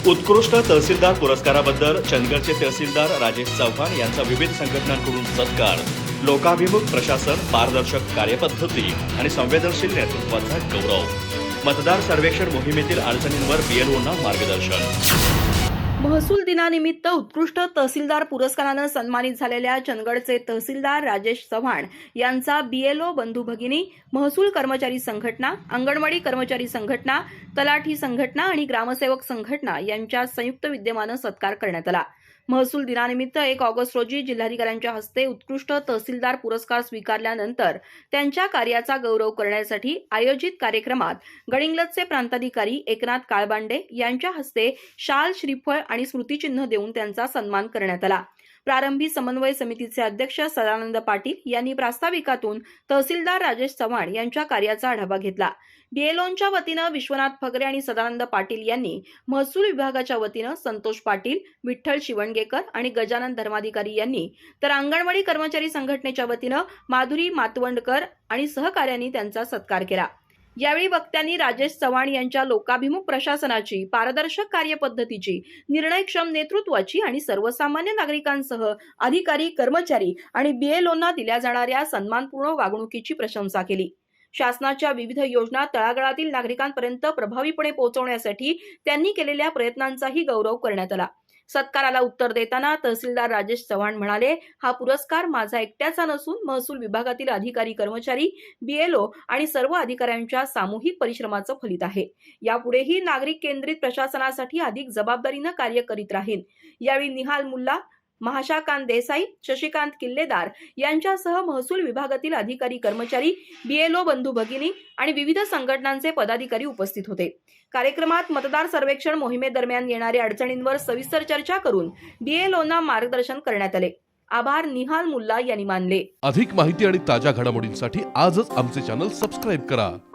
उत्कृष्ट तहसीलदार पुरस्काराबद्दल चंदगडचे तहसीलदार राजेश चव्हाण यांचा विविध संघटनांकडून सत्कार. लोकाभिमुख प्रशासन, पारदर्शक कार्यपद्धती आणि संवेदनशील नेतृत्वाचा गौरव. मतदार सर्वेक्षण मोहिमेतील अडचणींवर बीएलओंना मार्गदर्शन. महसूल दिनानिमित्त उत्कृष्ट तहसीलदार पुरस्कारानं सन्मानित झालेल्या चंदगडचे तहसीलदार राजेश चव्हाण यांचा बीएलओ बंधू भगिनी, महसूल कर्मचारी संघटना, अंगणवाडी कर्मचारी संघटना, तलाठी संघटना आणि ग्रामसेवक संघटना यांच्या संयुक्त विद्यमानं सत्कार करण्यात आला. महसूल दिनानिमित्त 1 ऑगस्ट रोजी जिल्हाधिकाऱ्यांच्या हस्ते उत्कृष्ट तहसीलदार पुरस्कार स्वीकारल्यानंतर त्यांच्या कार्याचा गौरव करण्यासाठी आयोजित कार्यक्रमात गडिंग्लजचे प्रांताधिकारी एकनाथ काळबांडे यांच्या हस्ते शाल, श्रीफळ आणि स्मृतिचिन्ह देऊन त्यांचा सन्मान करण्यात आला. प्रारंभी समन्वय समितीचे अध्यक्ष सदानंद पाटील यांनी प्रास्ताविकातून तहसीलदार राजेश चव्हाण यांच्या कार्याचा आढावा घेतला. बीएलओंच्या वतीनं विश्वनाथ फगरे आणि सदानंद पाटील यांनी, महसूल विभागाच्या वतीनं संतोष पाटील, विठ्ठल शिवणगेकर आणि गजानन धर्माधिकारी यांनी, तर अंगणवाडी कर्मचारी संघटनेच्या वतीनं माधुरी मातवंडकर आणि सहकार्यांनी त्यांचा सत्कार केला. यावेळी वक्त्यांनी राजेश चव्हाण यांच्या लोकाभिमुख प्रशासनाची, पारदर्शक कार्यपद्धतीची, निर्णयक्षम नेतृत्वाची आणि सर्वसामान्य नागरिकांसह अधिकारी, कर्मचारी आणि बीएलओंना दिल्या जाणाऱ्या सन्मानपूर्ण वागणुकीची प्रशंसा केली. शासनाच्या विविध योजना तळागाळातील नागरिकांपर्यंत प्रभावीपणे पोहोचवण्यासाठी त्यांनी केलेल्या प्रयत्नांचाही गौरव करण्यात आला. सत्काराला उत्तर देताना तहसीलदार राजेश चव्हाण म्हणाले, हा पुरस्कार माझा एकट्याचा नसून महसूल विभागातील अधिकारी, कर्मचारी, बीएलओ आणि सर्व अधिकाऱ्यांच्या सामूहिक परिश्रमाचं फलित आहे. यापुढेही नागरिक केंद्रित प्रशासनासाठी अधिक जबाबदारीनं कार्य करीत राहीन. यावेळी निहाल मुल्ला, महाशाकांत देसाई, शशिकांत किल्लेदार यांच्यासह महसूल विभागातील अधिकारी, कर्मचारी, बीएलओ बंधू भगिनी आणि विविध संघटनांचे पदाधिकारी उपस्थित होते. कार्यक्रमात मतदार सर्वेक्षण मोहिमेदरम्यान येणाऱ्या अडचणींवर सविस्तर चर्चा करून बीएलओंना मार्गदर्शन करण्यात आले. आभार निहाल मुल्ला यांनी मानले. अधिक माहिती आणि ताज्या घडामोडींसाठी आजच आमचे चॅनल सबस्क्राईब करा.